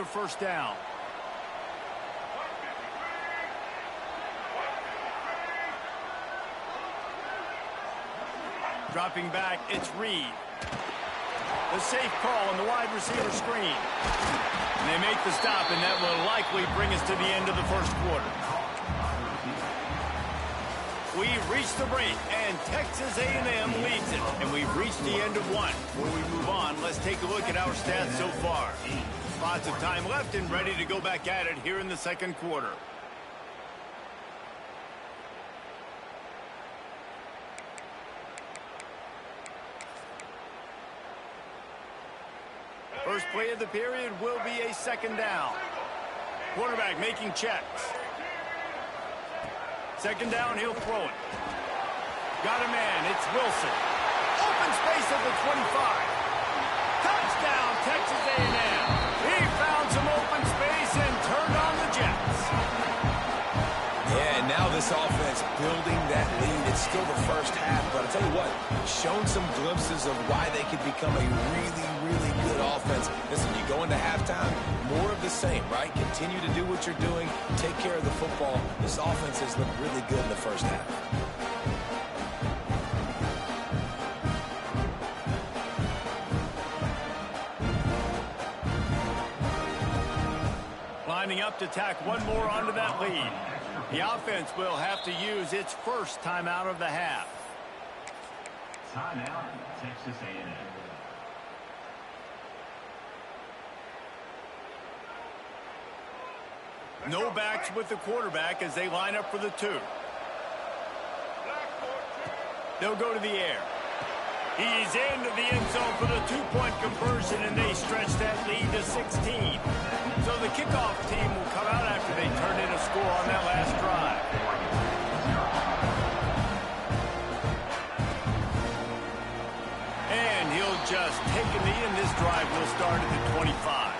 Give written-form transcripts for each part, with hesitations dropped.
first down. Dropping back, it's Reed. The safe call on the wide receiver screen. And they make the stop, and that will likely bring us to the end of the first quarter. We've reached the break, and Texas A&M leads it. And we've reached the end of one. Before we move on, let's take a look at our stats so far. Lots of time left and ready to go back at it here in the second quarter. First play of the period will be a second down. Quarterback making checks. Second down, he'll throw it. Got a man, it's Wilson. Open space at the 25. Touchdown, Texas A&M. He found some open space and turned on the Jets. Yeah, and now this offense building that lead. It's still the first half, but I'll tell you what, shown some glimpses of why they could become a really, really good offense. Listen, you go into halftime, more of the same, right? Continue to do what you're doing, take care of the football. This offense has looked really good in the first half. Lining up to tack one more onto that lead. The offense will have to use its first timeout of the half. Timeout, Texas A&M. No backs with the quarterback as they line up for the two. They'll go to the air. He's into the end zone for the two-point conversion, and they stretch that lead to 16. So the kickoff team will come out after they turn in a score on that last drive. And he'll just take a knee, and this drive will start at the 25.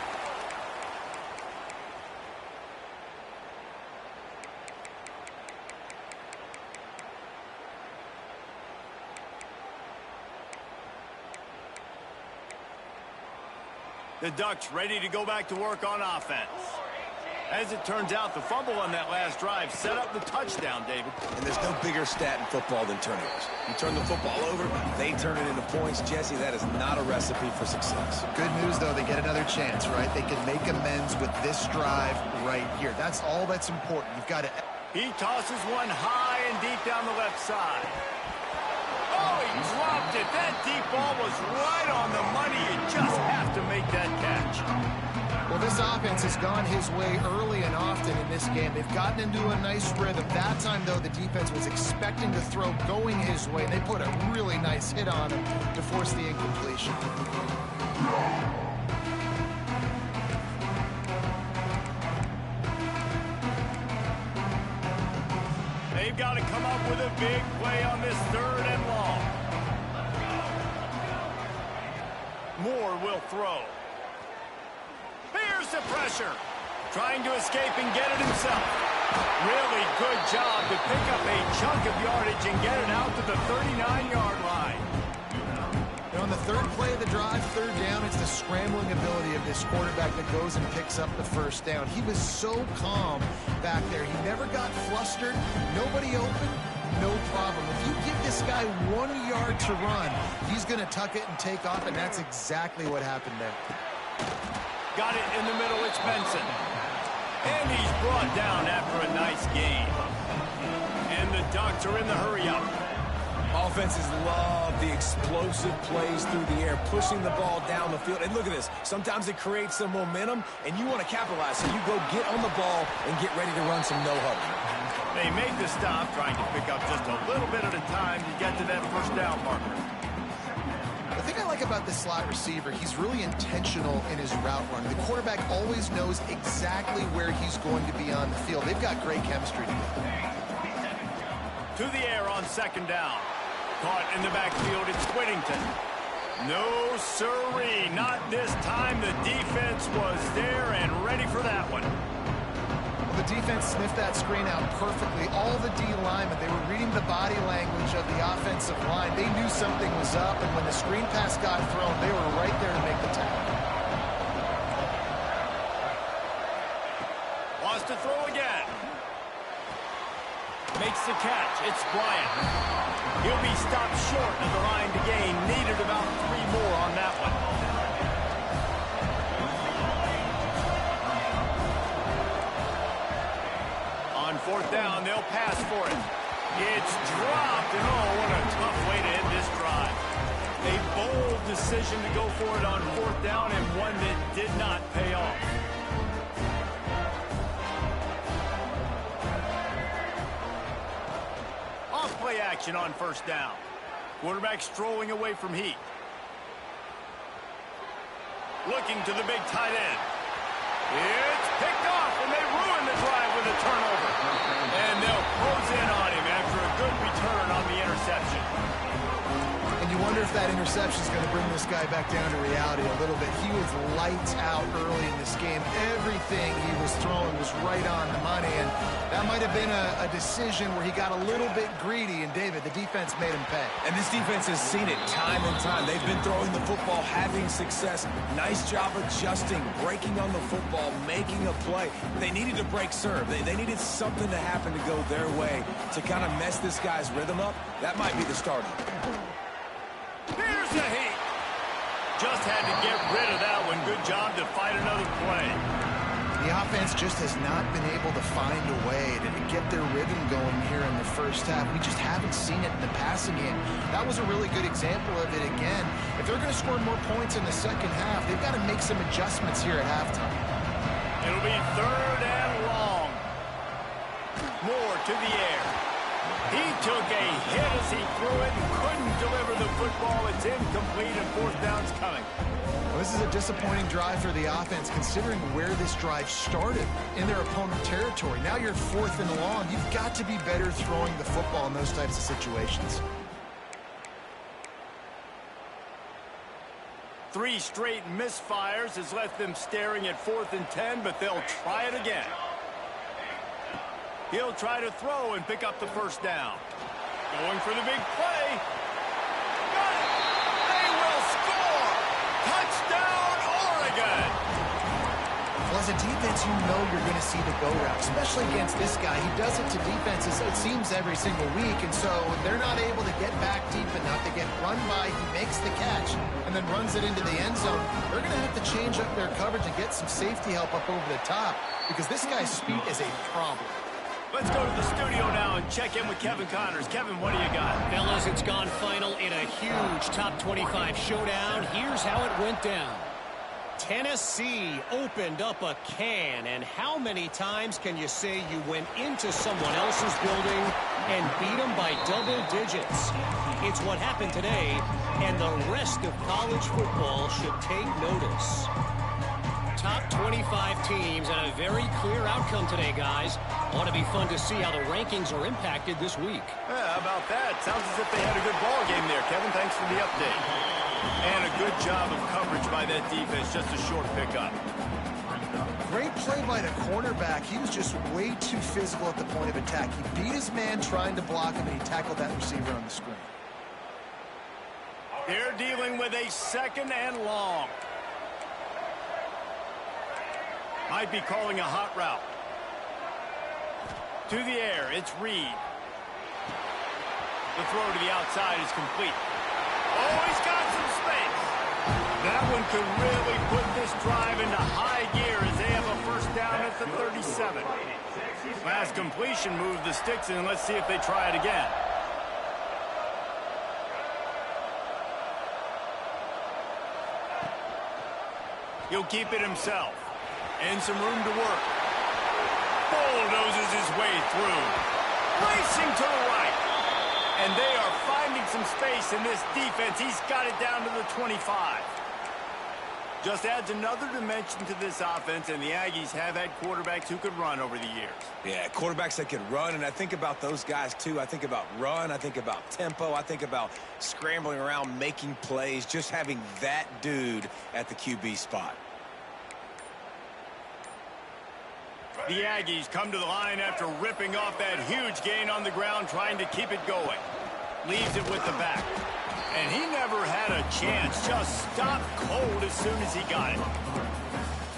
The Ducks ready to go back to work on offense. As it turns out, the fumble on that last drive set up the touchdown, David. And there's no bigger stat in football than turnovers. You turn the football over, they turn it into points. Jesse, that is not a recipe for success. Good news, though, they get another chance, right? They can make amends with this drive right here. That's all that's important. You've got to... He tosses one high and deep down the left side. Oh, he dropped it. That deep ball was right on the money. You just have to make that catch. Well, this offense has gone his way early and often in this game. They've gotten into a nice rhythm. That time, though, the defense was expecting the throw going his way. They put a really nice hit on him to force the incompletion. They've got to come up with a big play on this third and long. Moore will throw. Here's the pressure. Trying to escape and get it himself. Really good job to pick up a chunk of yardage and get it out to the 39-yard line. And on the third play of the drive, third down, it's the scrambling ability of this quarterback that goes and picks up the first down. He was so calm back there. He never got flustered. Nobody open. No problem. If you give this guy 1 yard to run, he's going to tuck it and take off, and that's exactly what happened there. Got it in the middle, it's Benson. And he's brought down after a nice gain. And the Ducks are in the hurry-up. Offenses love the explosive plays through the air, pushing the ball down the field. And look at this. Sometimes it creates some momentum, and you want to capitalize. So you go get on the ball and get ready to run some no-huddle. They make the stop, trying to pick up just a little bit at a time to get to that first down marker. The thing I like about this slot receiver, he's really intentional in his route run. The quarterback always knows exactly where he's going to be on the field. They've got great chemistry together. To the air on second down. Caught in the backfield, it's Whittington. No sirree, not this time. The defense was there and ready for that one. Well, the defense sniffed that screen out perfectly. All the D linemen, they were reading the body language of the offensive line. They knew something was up, and when the screen pass got thrown, they were right there to make the tackle. Wants to throw again. Makes the catch. It's Bryant. He'll be stopped short of the line to gain. Needed about 3 more on that one. On 4th down, they'll pass for it. It's dropped, and oh, what a tough way to end this drive. A bold decision to go for it on 4th down, and one that did not pay off. Off-play action on 1st down. Quarterback strolling away from Heat. Looking to the big tight end. It's picked off, and they ruin the drive with a turnover. And they'll close in on him after a good return on the interception. And you wonder if that interception is going to bring this guy back down to reality a little bit. He was lights out early in this game. Everything he was throwing was right on the money, and that might have been a decision where he got a little bit greedy, and David, the defense made him pay. And this defense has seen it time and time. They've been throwing the football, having success. Nice job adjusting, breaking on the football, making a play. They needed to break serve. They needed something to happen to go their way to kind of mess this guy's rhythm up. That might be the start of it. Here's the Heat. Just had to get rid of that one. Good job to fight another play. The offense just has not been able to find a way to get their rhythm going here in the first half. We just haven't seen it in the passing game. That was a really good example of it again. If they're going to score more points in the second half, they've got to make some adjustments here at halftime. It'll be 3rd and long. Moore to the air. He took a hit as he threw it and couldn't deliver the football. It's incomplete, and 4th down's coming. Well, this is a disappointing drive for the offense, considering where this drive started in their opponent territory. Now you're 4th and long. You've got to be better throwing the football in those types of situations. 3 straight misfires has left them staring at 4th and 10, but they'll try it again. He'll try to throw and pick up the 1st down. Going for the big play. Got it! They will score! Touchdown, Oregon! Well, as a defense, you know you're going to see the go route, especially against this guy. He does it to defenses, it seems, every single week, and so they're not able to get back deep enough. They get run by, he makes the catch, and then runs it into the end zone. They're going to have to change up their coverage and get some safety help up over the top, because this guy's speed is a problem. Let's go to the studio now and check in with Kevin Connors. Kevin, what do you got? Fellas, it's gone final in a huge top 25 showdown. Here's how it went down. Tennessee opened up a can, and how many times can you say you went into someone else's building and beat them by double digits? It's what happened today, and the rest of college football should take notice. Top 25 teams and a very clear outcome today, guys. Ought to be fun to see how the rankings are impacted this week. Yeah, how about that? Sounds as if they had a good ball game there, Kevin. Thanks for the update. And a good job of coverage by that defense. Just a short pickup. Great play by the cornerback. He was just way too physical at the point of attack. He beat his man trying to block him, and he tackled that receiver on the screen. They're dealing with a 2nd and long. Might be calling a hot route. To the air, it's Reed. The throw to the outside is complete. Oh, he's got some space. That one could really put this drive into high gear as they have a 1st down at the 37. Last completion moved the sticks in. Let's see if they try it again. He'll keep it himself. And some room to work. Bulldozes his way through. Racing to the right. And they are finding some space in this defense. He's got it down to the 25. Just adds another dimension to this offense, and the Aggies have had quarterbacks who could run over the years. Yeah, quarterbacks that could run, and I think about those guys, too. I think about run. I think about tempo. I think about scrambling around, making plays, just having that dude at the QB spot. The Aggies come to the line after ripping off that huge gain on the ground, trying to keep it going. Leaves it with the back. And he never had a chance. Just stopped cold as soon as he got it.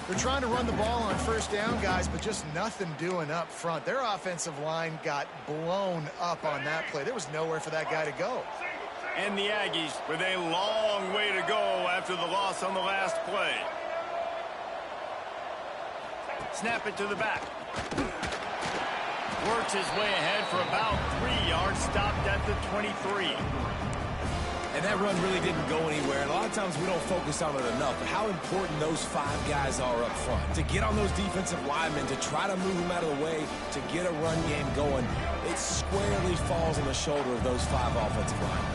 They're trying to run the ball on first down, guys, but just nothing doing up front. Their offensive line got blown up on that play. There was nowhere for that guy to go. And the Aggies with a long way to go after the loss on the last play. Snap it to the back. Works his way ahead for about 3 yards, stopped at the 23. And that run really didn't go anywhere. And a lot of times we don't focus on it enough, but how important those 5 guys are up front. To get on those defensive linemen, to try to move them out of the way, to get a run game going, it squarely falls on the shoulder of those 5 offensive linemen.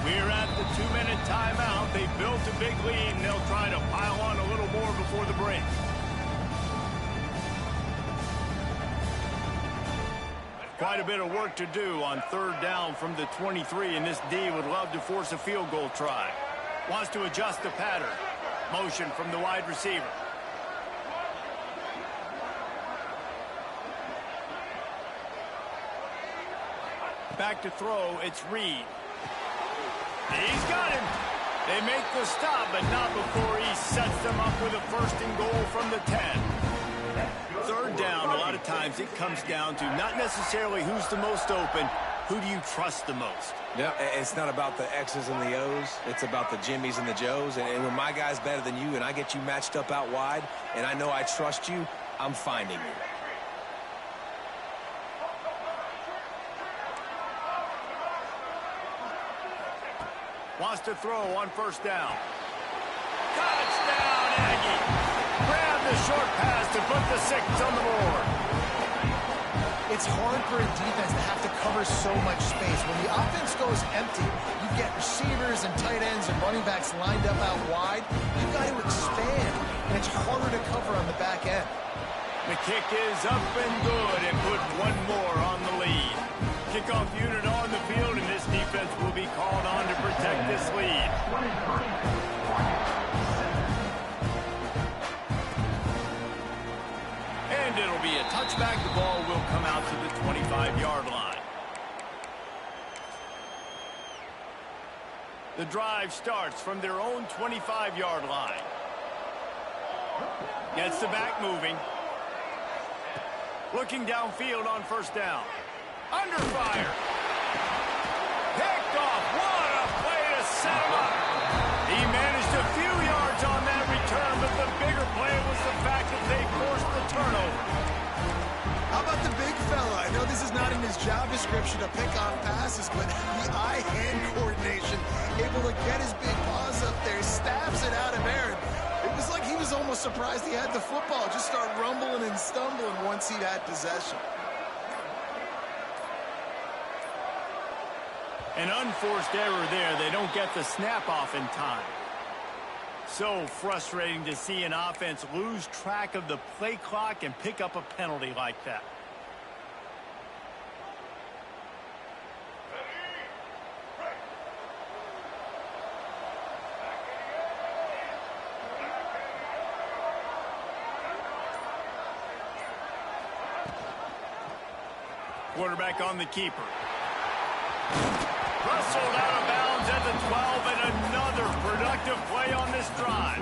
We're at the 2-minute timeout. They built a big lead, and they'll try to pile on a little more before the break. Quite a bit of work to do on third down from the 23, and this D would love to force a field goal try. Wants to adjust the pattern. Motion from the wide receiver. Back to throw, it's Reed. He's got him. They make the stop, but not before he sets them up with a first and goal from the 10. Third down, a lot of times it comes down to not necessarily who's the most open, who do you trust the most? Yeah, it's not about the X's and the O's. It's about the Jimmies and the Joes. And when my guy's better than you and I get you matched up out wide and I know I trust you, I'm finding you. Wants to throw on first down. Touchdown, Aggie! Grab the short pass to put the 6 on the board. It's hard for a defense to have to cover so much space. When the offense goes empty, you get receivers and tight ends and running backs lined up out wide. You've got to expand, and it's harder to cover on the back end. The kick is up and good and put one more on the lead. Kickoff unit on the field, and this defense will be called on to protect this lead. And it'll be a touchback. The ball will come out to the 25-yard line. The drive starts from their own 25-yard line. Gets the back moving. Looking downfield on first down. Under fire. Picked off. What a play to set him up. He managed a few yards on that return, but the bigger play was the fact that they forced the turnover. How about the big fella? I know this is not in his job description to pick off passes, but the eye-hand coordination, able to get his big paws up there, stabs it out of Aaron. It was like he was almost surprised he had the football. Just start rumbling and stumbling once he'd had possession. An unforced error there. They don't get the snap off in time. So frustrating to see an offense lose track of the play clock and pick up a penalty like that. Quarterback on the keeper. Wrestled out of bounds at the 12, and another productive play on this drive.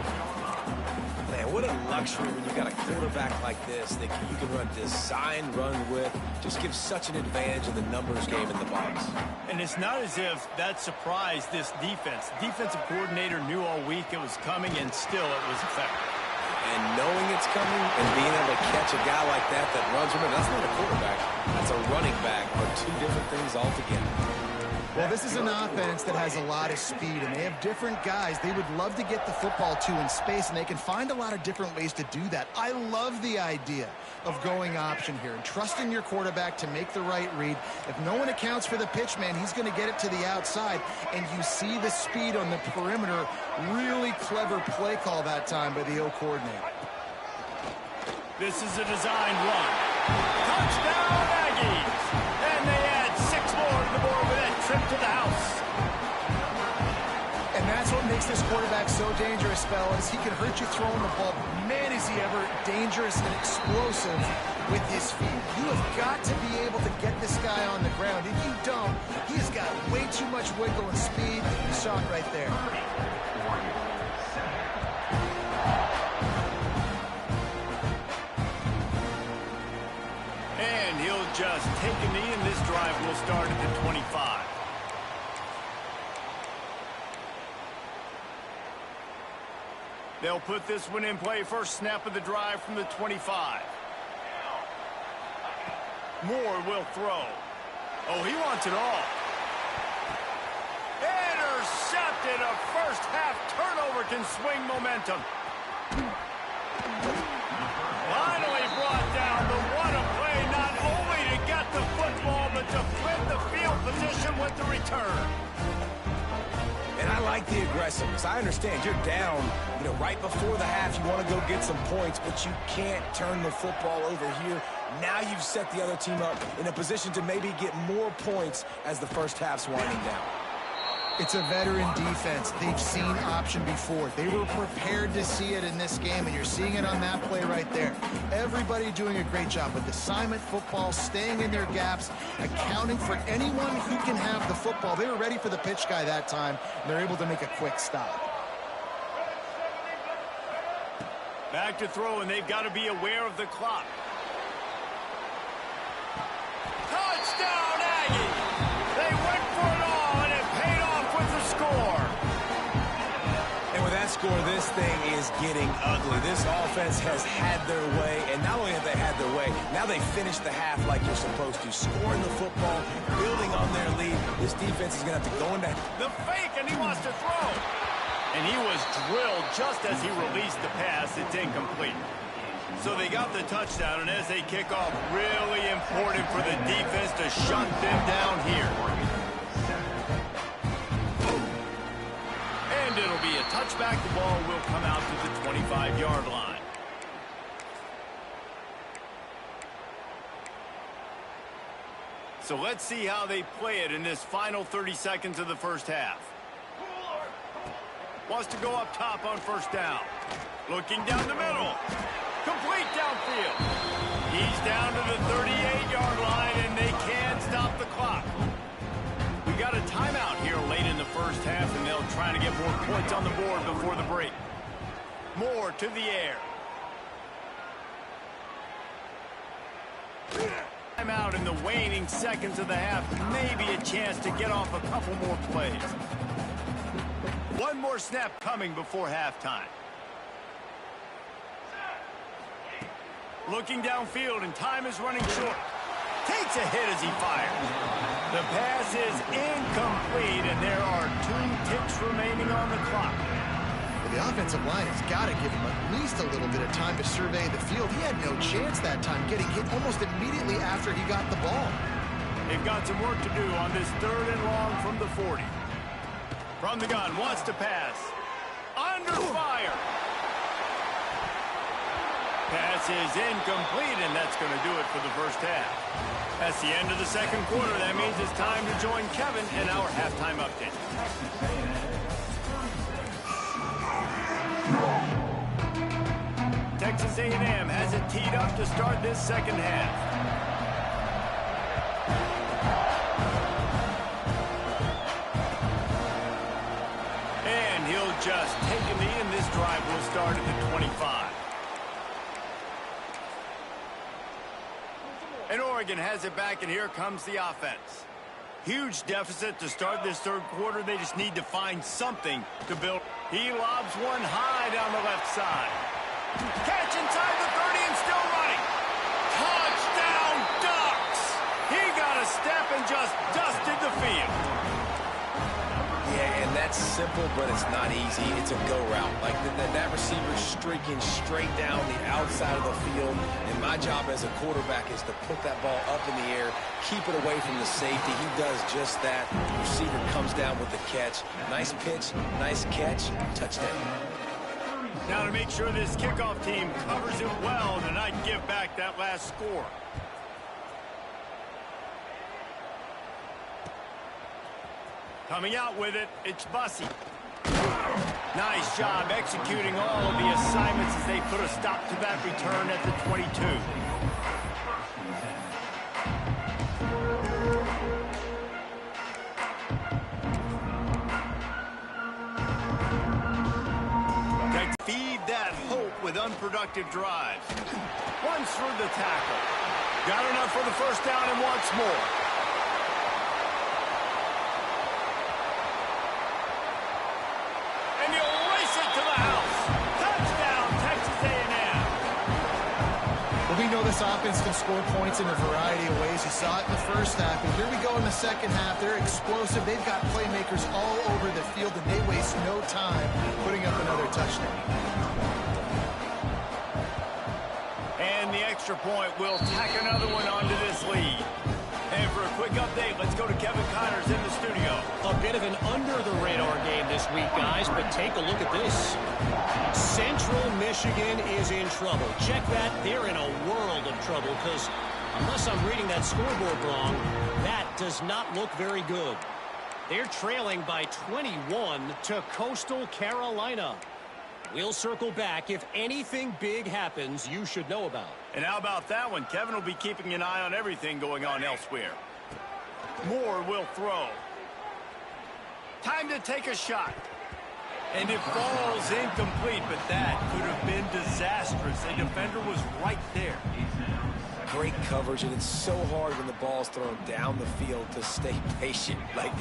Man, what a luxury when you got a quarterback like this that you can run design, run with, just gives such an advantage in the numbers game in the box. And it's not as if that surprised this defense. Defensive coordinator knew all week it was coming, and still it was effective. And knowing it's coming and being able to catch a guy like that runs from it, that's not a quarterback. That's a running back, are two different things altogether. Well, this is an offense that has a lot of speed, and they have different guys they would love to get the football to in space, and they can find a lot of different ways to do that. I love the idea of going option here and trusting your quarterback to make the right read. If no one accounts for the pitch, man, he's going to get it to the outside, and you see the speed on the perimeter. Really clever play call that time by the O coordinator. This is a designed run. Touchdown, Aggies! And they add 6 more to the board with that trip to the house. And that's what makes this quarterback so dangerous, fellas. He can hurt you throwing the ball. Man, is he ever dangerous and explosive with his feet. You have got to be able to get this guy on the ground. If you don't, he has got way too much wiggle and speed. You saw it right there. And he'll just take a knee, and this drive will start at the 25. They'll put this one in play. First snap of the drive from the 25. Moore will throw. Oh, he wants it all. Intercepted. A first half turnover can swing momentum. Finally brought down. The what a play, not only to get the football, but to flip the field position with the return. And I like the aggressiveness. I understand you're down, right before the half. You want to go get some points, but you can't turn the football over here. Now you've set the other team up in a position to maybe get more points as the first half's winding down. It's a veteran defense. They've seen option before. They were prepared to see it in this game, and you're seeing it on that play right there. Everybody doing a great job with assignment football, staying in their gaps, accounting for anyone who can have the football. They were ready for the pitch guy that time, and they're able to make a quick stop. Back to throw, and they've got to be aware of the clock. Touchdown, Aggie! They went for it all, and it paid off with the score. And with that score, this thing is getting ugly. This offense has had their way, and not only have they had their way, now they finished the half like you're supposed to, scoring the football, building on their lead. This defense is going to have to go into the fake, and he wants to throw. And he was drilled just as he released the pass. It's incomplete. So they got the touchdown, and as they kick off, really important for the defense to shut them down here. And it'll be a touchback. The ball will come out to the 25-yard line. So let's see how they play it in this final 30 seconds of the first half. Wants to go up top on first down. Looking down the middle. Complete downfield. He's down to the 38-yard line, and they can't stop the clock. We got a timeout here late in the first half, and they'll try to get more points on the board before the break. Moore to the air. Timeout in the waning seconds of the half. Maybe a chance to get off a couple more plays. One more snap coming before halftime. Looking downfield, and time is running short. Takes a hit as he fires. The pass is incomplete, and there are 2 ticks remaining on the clock. Well, the offensive line has got to give him at least a little bit of time to survey the field. He had no chance that time, getting hit almost immediately after he got the ball. They've got some work to do on this 3rd and long from the 40. From the gun, wants to pass. Under fire. Pass is incomplete, and that's going to do it for the first half. That's the end of the second quarter. That means it's time to join Kevin in our halftime update. Texas A&M has it teed up to start this second half. Just take a knee, and this drive will start at the 25. And Oregon has it back, and here comes the offense. Huge deficit to start this third quarter. They just need to find something to build. He lobs one high down the left side. Catch inside the 30 and still running. Touchdown, Ducks! He got a step and just dusted the field. Yeah, and that's simple, but it's not easy. It's a go route. Like that receiver's streaking straight down the outside of the field, and my job as a quarterback is to put that ball up in the air, keep it away from the safety. He does just that. The receiver comes down with the catch. Nice pitch, nice catch, touchdown. Now to make sure this kickoff team covers it well and not give back that last score. Coming out with it, it's Bussey. Nice job executing all of the assignments as they put a stop to that return at the 22. Feed that hope with unproductive drives. Runs through the tackle. Got enough for the first down and wants more. And he'll race it to the house. Touchdown, Texas A&M. Well, we know this offense can score points in a variety of ways. You saw it in the first half, and here we go in the second half. They're explosive. They've got playmakers all over the field, and they waste no time putting up another touchdown. And the extra point will tack another one onto this lead. And for a quick update, let's go to Kevin Connors in the studio. A bit of an under-the-radar game this week, guys, but take a look at this. Central Michigan is in trouble. Check that. They're in a world of trouble because unless I'm reading that scoreboard wrong, that does not look very good. They're trailing by 21 to Coastal Carolina. We'll circle back. If anything big happens, you should know about. And how about that one? Kevin will be keeping an eye on everything going on elsewhere. Moore will throw. Time to take a shot. And it falls incomplete, but that could have been disastrous. A defender was right there. Great coverage, and it's so hard when the ball's thrown down the field to stay patient. Like,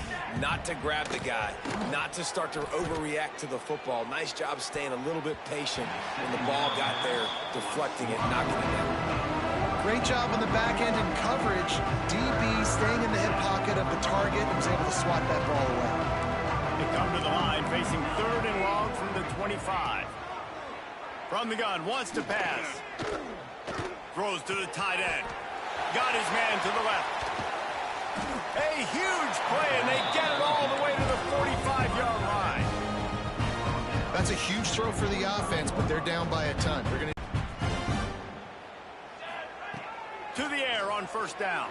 not to grab the guy, not to start to overreact to the football. Nice job staying a little bit patient when the ball got there, deflecting it, knocking it down. Great job on the back end in coverage. DB staying in the hip pocket of the target and was able to swat that ball away. They come to the line facing 3rd and long from the 25. From the gun, wants to pass. Throws to the tight end. Got his man to the left. A huge play, and they get it all the way to the 45-yard line. That's a huge throw for the offense, but they're down by a ton. They're going to the air on first down.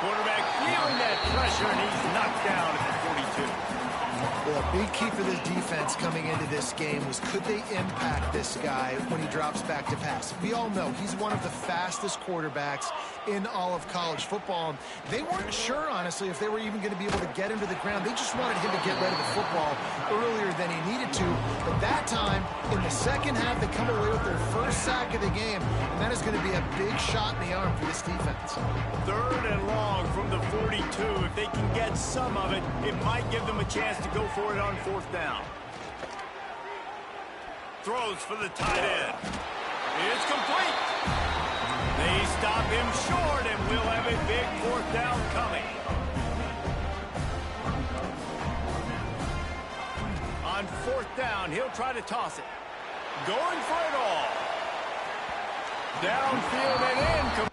Quarterback feeling that pressure, and he's knocked down at the 42. Well, a big key for this defense coming into this game was could they impact this guy when he drops back to pass? We all know he's one of the fastest quarterbacks in all of college football. They weren't sure, honestly, if they were even going to be able to get him to the ground. They just wanted him to get rid of the football earlier than he needed to. But that time, in the second half, they come away with their first sack of the game, and that is going to be a big shot in the arm for this defense. 3rd and long from the 42. If they can get some of it, it might give them a chance to go for it on 4th down. Throws for the tight end. It's complete. They stop him short, and we'll have a big 4th down coming. On 4th down, he'll try to toss it. Going for it all. Downfield and incomplete.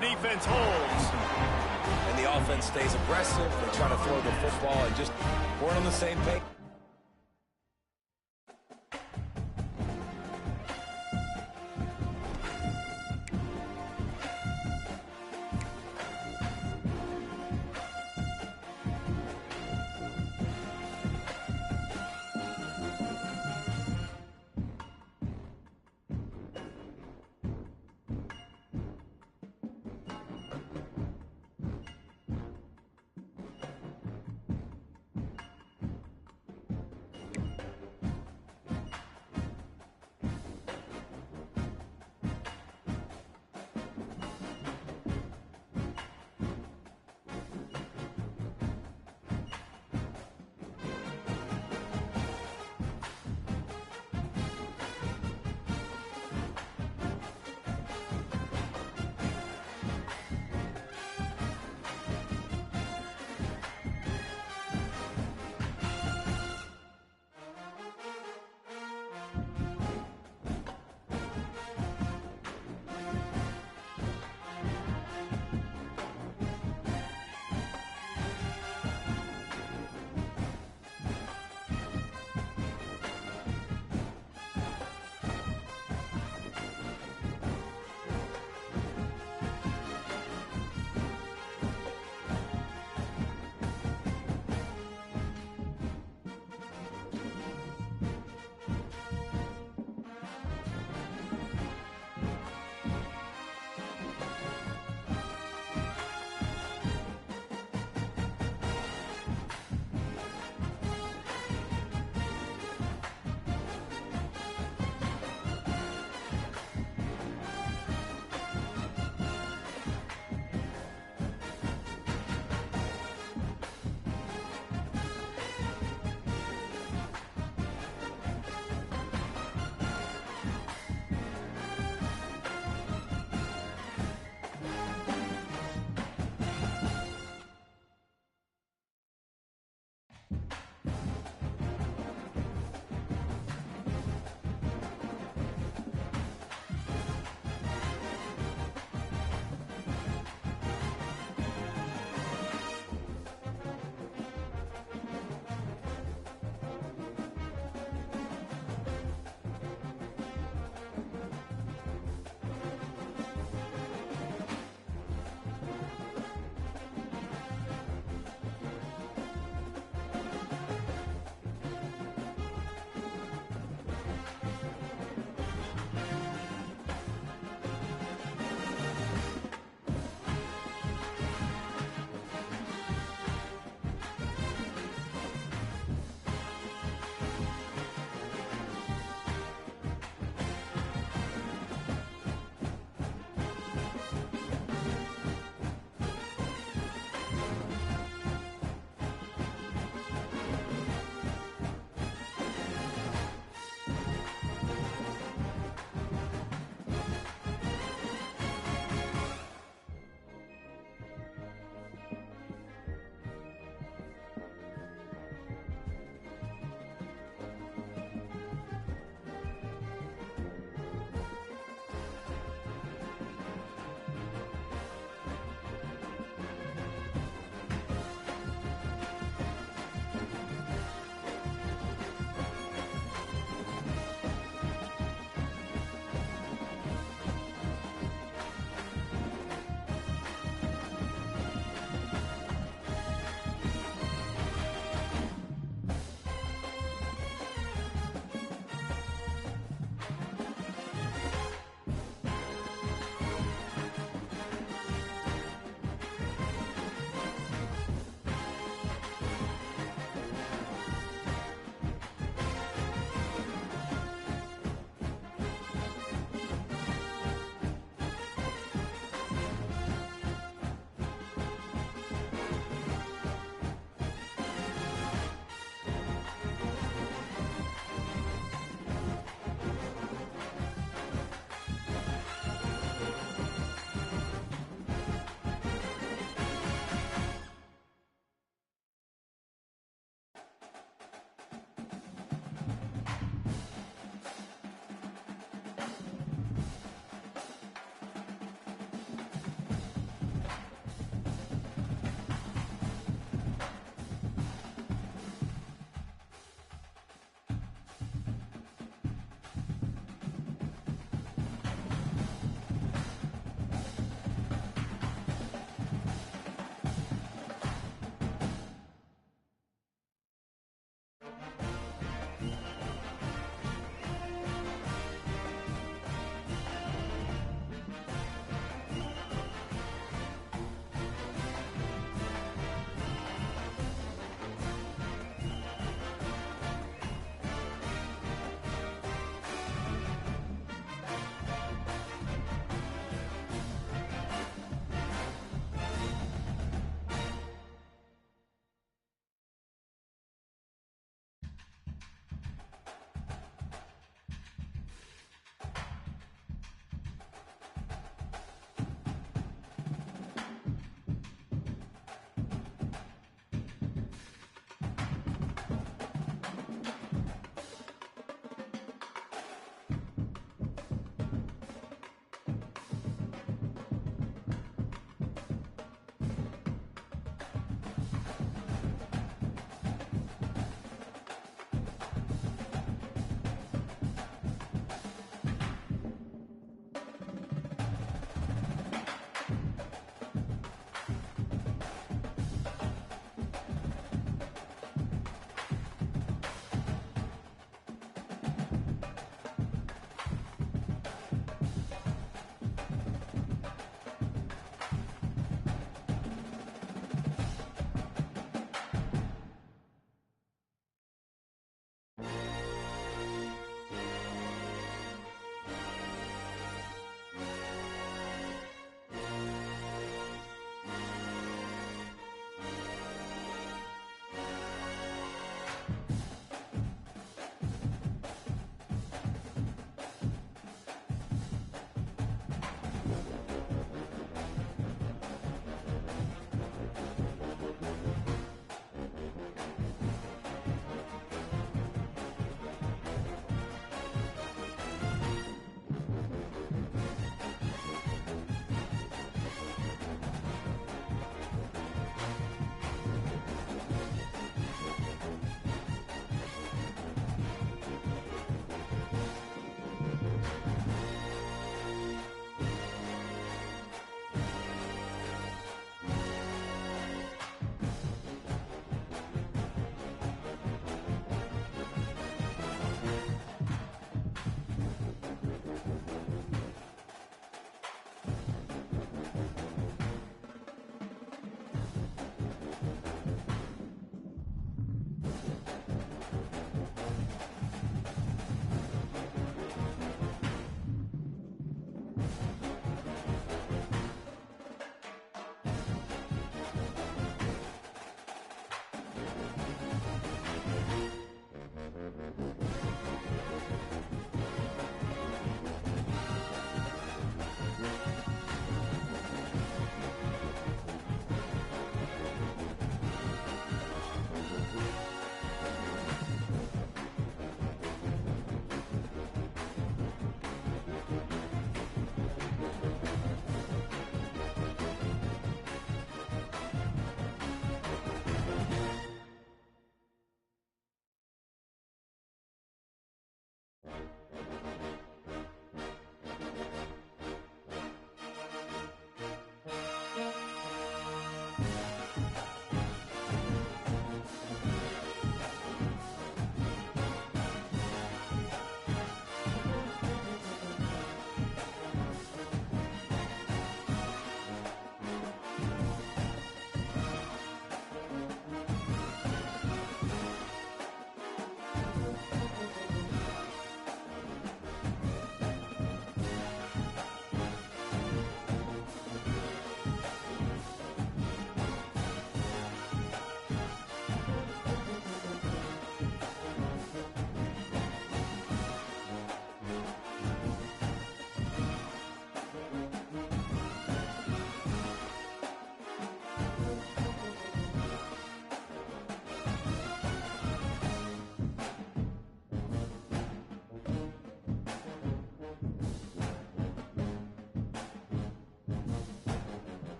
Defense holds. And the offense stays aggressive. They try to throw the football and just weren't on the same page.